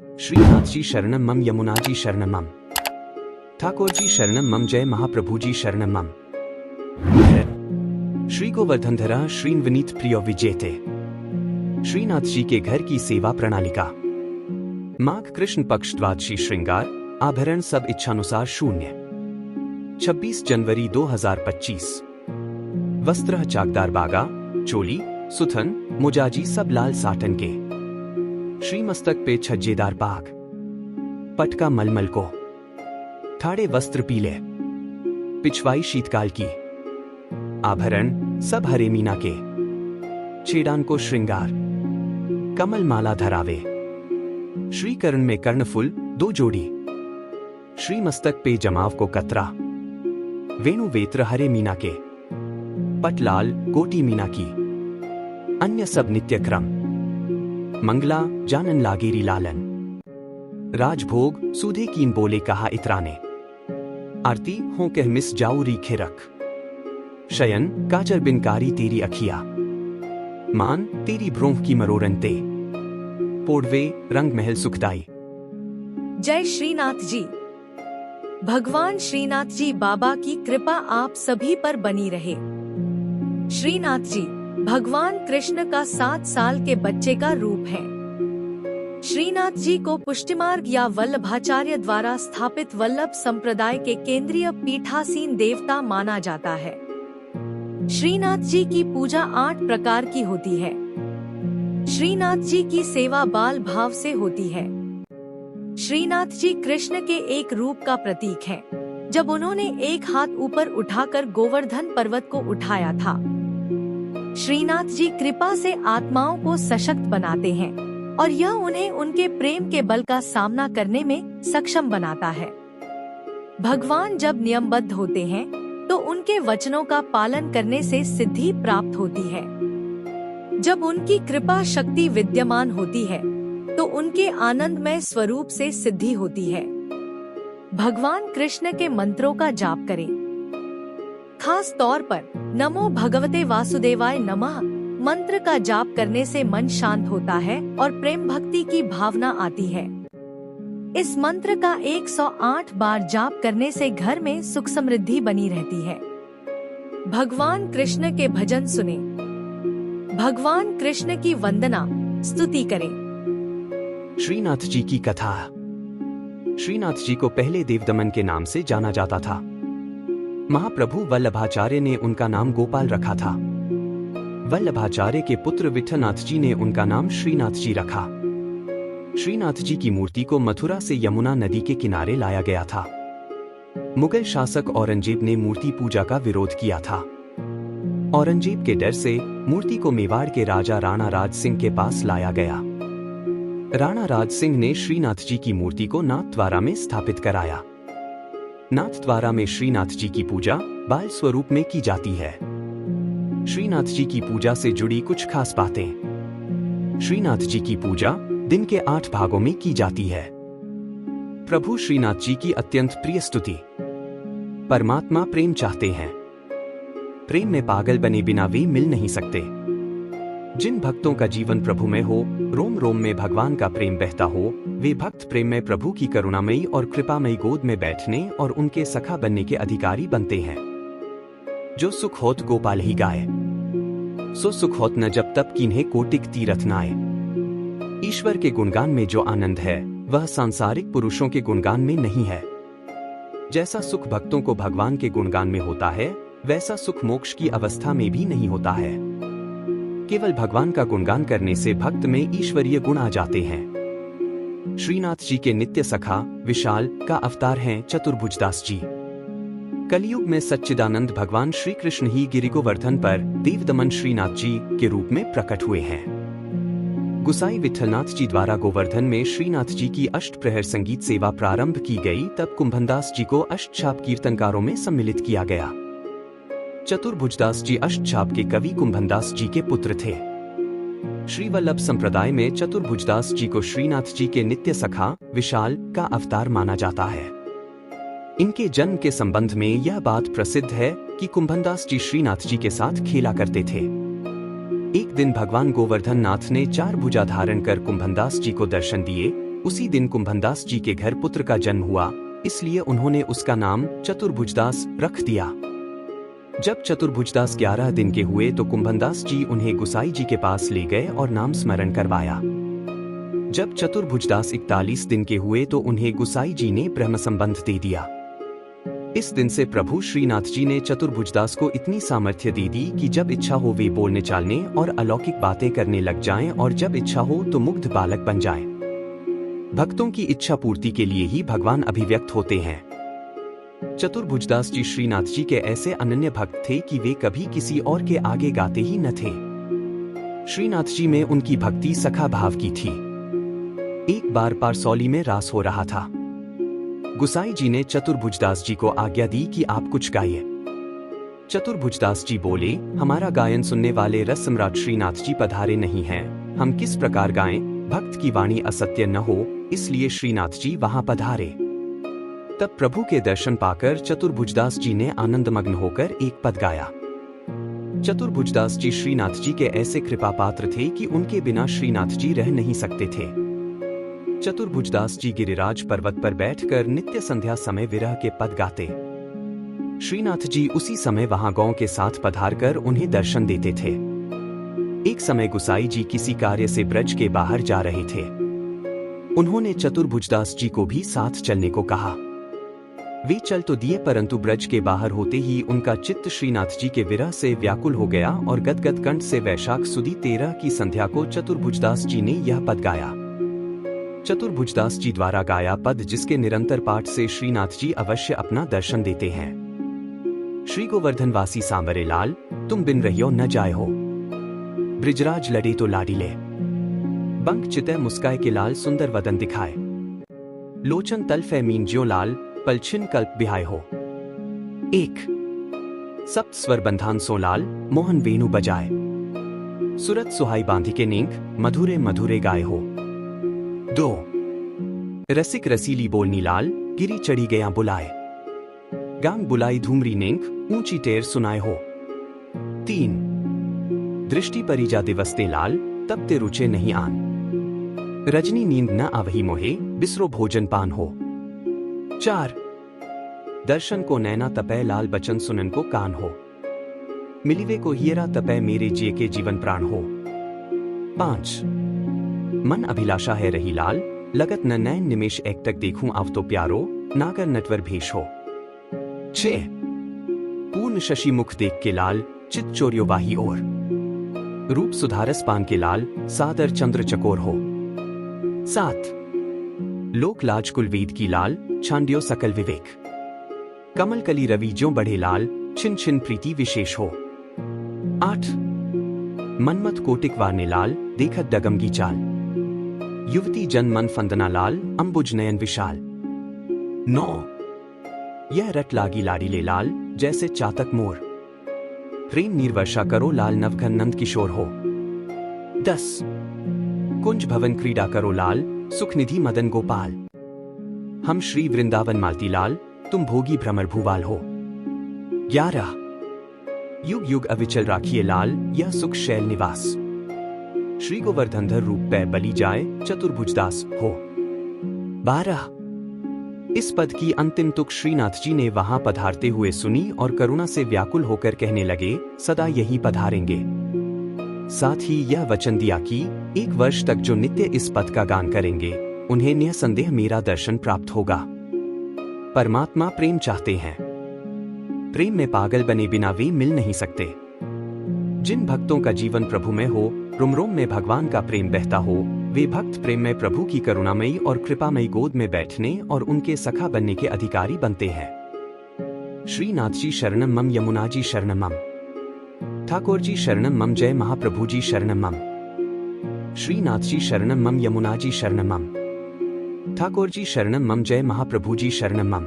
श्रीनाथ जी शरणम मम, यमुना जी शरणम मम, ठाकुर जी शरणम मम, जय महाप्रभु जी शरणम मम। श्री गोवर्धनधरा श्रीनवनीत प्रिय विजेते। श्रीनाथ जी के घर की सेवा प्रणालिका। माघ कृष्ण पक्ष द्वादशी श्रृंगार, आभरण सब इच्छानुसार शून्य। 26 जनवरी 2025। वस्त्र चाकदार बागा, चोली, सुथन, मुजाजी सब लाल साटन के। श्रीमस्तक पे छज्जेदार बाग, पटका मलमल को। ठाड़े वस्त्र पीले, पिछवाई शीतकाल की। आभरण सब हरे मीना के। छेड़ान को श्रृंगार, कमल माला धरावे। श्रीकरण में कर्णफुल 2 जोड़ी। श्रीमस्तक पे जमाव को कतरा। वेणु वेत्र हरे मीना के। पटलाल कोटी मीना की। अन्य सब नित्य क्रम। मंगला जानन लागेरी लालन। राजभोग सूधे कीन बोले कहा इतराने। आरती हो कह मिस जाऊ रीखे रख। शयन काजर बिनकारी तेरी अखिया। मान तेरी भ्रोंह की मरोरनते। पोड़वे रंग महल सुखदाई। जय श्रीनाथ जी। भगवान श्रीनाथ जी बाबा की कृपा आप सभी पर बनी रहे। श्रीनाथ जी भगवान कृष्ण का 7 साल के बच्चे का रूप है। श्रीनाथ जी को पुष्टिमार्ग या वल्लभाचार्य द्वारा स्थापित वल्लभ संप्रदाय के केंद्रीय पीठासीन देवता माना जाता है। श्रीनाथ जी की पूजा 8 प्रकार की होती है। श्रीनाथ जी की सेवा बाल भाव से होती है। श्रीनाथ जी कृष्ण के एक रूप का प्रतीक है। जब उन्होंने एक हाथ ऊपर उठाकर गोवर्धन पर्वत को उठाया था। श्रीनाथ जी कृपा से आत्माओं को सशक्त बनाते हैं और यह उन्हें उनके प्रेम के बल का सामना करने में सक्षम बनाता है। भगवान जब नियमबद्ध होते हैं तो उनके वचनों का पालन करने से सिद्धि प्राप्त होती है। जब उनकी कृपा शक्ति विद्यमान होती है तो उनके आनंदमय स्वरूप से सिद्धि होती है। भगवान कृष्ण के मंत्रों का जाप करें। खास तौर पर नमो भगवते वासुदेवाय नमः मंत्र का जाप करने से मन शांत होता है और प्रेम भक्ति की भावना आती है। इस मंत्र का 108 बार जाप करने से घर में सुख समृद्धि बनी रहती है। भगवान कृष्ण के भजन सुने। भगवान कृष्ण की वंदना स्तुति करें। श्रीनाथ जी की कथा। श्रीनाथ जी को पहले देवदमन के नाम से जाना जाता था। महाप्रभु वल्लभाचार्य ने उनका नाम गोपाल रखा था। वल्लभाचार्य के पुत्र विठलनाथ जी ने उनका नाम श्रीनाथ जी रखा। श्रीनाथ जी की मूर्ति को मथुरा से यमुना नदी के किनारे लाया गया था। मुगल शासक औरंगजेब ने मूर्ति पूजा का विरोध किया था। औरंगजेब के डर से मूर्ति को मेवाड़ के राजा राणा राज सिंह के पास लाया गया। राणा राज सिंह ने श्रीनाथ जी की मूर्ति को नाथद्वारा में स्थापित कराया। नाथद्वारा में श्रीनाथ जी की पूजा बाल स्वरूप में की जाती है। श्रीनाथ जी की पूजा से जुड़ी कुछ खास बातें। श्रीनाथ जी की पूजा दिन के 8 भागों में की जाती है। प्रभु श्रीनाथ जी की अत्यंत प्रिय स्तुति। परमात्मा प्रेम चाहते हैं। प्रेम में पागल बने बिना वे मिल नहीं सकते। जिन भक्तों का जीवन प्रभु में हो, रोम रोम में भगवान का प्रेम बहता हो, वे भक्त प्रेम में प्रभु की करुणामयी और कृपामयी गोद में बैठने और उनके सखा बनने के अधिकारी बनते हैं। जो सुख होत गोपाल ही गाए, सो सुख होत न जब तब किन्हें कोटिक तीरथ नाए। ईश्वर के गुणगान में जो आनंद है वह सांसारिक पुरुषों के गुणगान में नहीं है। जैसा सुख भक्तों को भगवान के गुणगान में होता है, वैसा सुख मोक्ष की अवस्था में भी नहीं होता है। केवल भगवान का गुणगान करने से भक्त में ईश्वरीय गुण आ जाते हैं। श्रीनाथ जी के नित्य सखा विशाल का अवतार हैं चतुर्भुजदास जी। कलयुग में सच्चिदानंद भगवान श्री कृष्ण ही गिरि गोवर्धन पर देवदमन श्रीनाथ जी के रूप में प्रकट हुए हैं। गुसाई विठलनाथ जी द्वारा गोवर्धन में श्रीनाथ जी की अष्टप्रहर संगीत सेवा प्रारंभ की गई, तब कुंभनदास जी को अष्टछाप कीर्तनकारों में सम्मिलित किया गया। चतुर्भुजदास जी अष्टछाप के कवि कुंभनदास जी के पुत्र थे। श्री वल्लभ संप्रदाय में चतुर्भुजदास जी को श्रीनाथ जी के नित्य सखा विशाल का अवतार माना जाता है। इनके जन्म के संबंध में यह बात प्रसिद्ध है कि कुंभनदास जी श्रीनाथ जी के साथ खेला करते थे। एक दिन भगवान गोवर्धन नाथ ने 4 भुजा धारण कर कुंभनदास जी को दर्शन दिए। उसी दिन कुंभनदास जी के घर पुत्र का जन्म हुआ, इसलिए उन्होंने उसका नाम चतुर्भुजदास रख दिया। जब चतुर्भुजदास 11 दिन के हुए तो कुंभनदास जी उन्हें गुसाई जी के पास ले गए और नाम स्मरण करवाया। जब चतुर्भुजदास 41 दिन के हुए तो उन्हें गुसाई जी ने ब्रह्म संबंध दे दिया। इस दिन से प्रभु श्रीनाथ जी ने चतुर्भुजदास को इतनी सामर्थ्य दे दी कि जब इच्छा हो वे बोलने चालने और अलौकिक बातें करने लग जाएं और जब इच्छा हो तो मुग्ध बालक बन जाएं। भक्तों की इच्छा पूर्ति के लिए ही भगवान अभिव्यक्त होते हैं। चतुर्भुजदास जी श्रीनाथ जी के ऐसे अनन्य भक्त थे कि वे कभी किसी और के आगे गाते ही न थे। श्रीनाथ जी में उनकी भक्ति सखा भाव की थी। एक बार पारसौली में रास हो रहा था। गुसाई जी ने चतुर्भुजदास जी को आज्ञा दी कि आप कुछ गाइए। चतुर्भुजदास जी बोले, हमारा गायन सुनने वाले रस सम्राट श्रीनाथ जी पधारे नहीं हैं, हम किस प्रकार गाएं, भक्त की वाणी असत्य न हो, इसलिए श्रीनाथ जी वहां पधारे। तब प्रभु के दर्शन पाकर चतुर्भुजदास जी ने आनंदमग्न होकर एक पद गाया। चतुर्भुजदास जी श्रीनाथ जी के ऐसे कृपा पात्र थे कि उनके बिना श्रीनाथ जी रह नहीं सकते थे। चतुर्भुजदास जी गिरिराज पर्वत पर बैठकर नित्य संध्या समय विरह के पद गाते। श्रीनाथ जी उसी समय वहां गौ के साथ पधारकर उन्हें दर्शन देते थे। एक समय गुसाई जी किसी कार्य से ब्रज के बाहर जा रहे थे। उन्होंने चतुर्भुजदास जी को भी साथ चलने को कहा। वे चल तो दिए, परंतु ब्रज के बाहर होते ही उनका चित्त श्रीनाथ जी के विरह से व्याकुल हो गया और गदगद कंठ से वैशाख सुदी 13 की संध्या को चतुर्भुजदास जी ने यह पद गाया। चतुर्भुजदास जी द्वारा गाया पद जिसके निरंतर पाठ से श्रीनाथ जी अवश्य अपना दर्शन देते हैं। श्री गोवर्धन वासी सांवरे लाल, तुम बिन रहियो न जाए हो, ब्रिजराज लड़े तो लाडीले, बंक चितय मुस्काए के लाल सुंदर वदन दिखाए, लोचन तल्फे मीन ज्यो लाल पलछिन कल्प बिहाय हो। 1 सप्त स्वर बंधान सो लाल मोहन वेणु बजाए, सुरत सुहाई बांधी के नींक मधुरे मधुरे गाए हो। 2 रसिक रसीली बोलनी लाल गिरी चढ़ी गया बुलाए, गांग बुलाई धूमरी नींक ऊंची टेर सुनाए हो। 3 दृष्टि परिजा दिवसते लाल तब ते रुचे नहीं आन, रजनी नींद न आवही मोहे बिसरो भोजन पान हो। 4 दर्शन को नैना तपै लाल बचन सुनन को कान हो, मिलिवे को हियरा तपै मेरे जिए के जीवन प्राण हो। 5 मन अभिलाषा है रही लाल, लगत न नैन निमेश एक तक देखूं आव तो प्यारो, नागर नटवर भेष हो। 6 पूर्ण शशि मुख देख के लाल चित चोरियो बाही ओर, रूप सुधारस पान के लाल सादर चंद्र चकोर हो। 7 लोक लाज कुल वेद की लाल छांड्यो सकल विवेक, कमल कली रवि ज्यों बढ़े लाल छिन छिन प्रीति विशेष हो। 8 मनमत कोटिक वारने लाल देखत डगमगी चाल, युवती जन मन फंदना लाल अंबुज नयन विशाल। 9 यह रट लागी लाडीले लाल जैसे चातक मोर, प्रेम निर्वर्षा करो लाल नवघन नंद किशोर हो। 10 कुंज भवन क्रीड़ा करो लाल सुखनिधि मदन गोपाल, हम श्री वृंदावन मालती लाल तुम भोगी भ्रमर भूवाल हो। 11 युग युग अविचल राखिए लाल यह सुख शैल निवास, श्री गोवर्धनधर रूप पे बली जाए चतुर्भुजदास हो। 12 इस पद की अंतिम तुक श्रीनाथ जी ने वहां पधारते हुए सुनी और करुणा से व्याकुल होकर कहने लगे, सदा यही पधारेंगे। साथ ही यह वचन दिया कि 1 वर्ष तक जो नित्य इस पद का गान करेंगे उन्हें निसंदेह मेरा दर्शन प्राप्त होगा। परमात्मा प्रेम चाहते हैं, प्रेम में पागल बने बिना वे मिल नहीं सकते। जिन भक्तों का जीवन प्रभु में हो, रोम रोम में भगवान का प्रेम बहता हो, वे भक्त प्रेम में प्रभु की करुणामयी और कृपामयी गोद में बैठने और उनके सखा बनने के अधिकारी बनते हैं। श्रीनाथ जी शरणम मम, यमुना जी शरणम मम, ठाकुर जी शरणम मम, जय महाप्रभु जी शरणम मम। श्रीनाथ जी शरणम मम, यमुना जी शरणम मम, ठाकुर जी शरणम मम, जय महाप्रभु जी शरणम मम।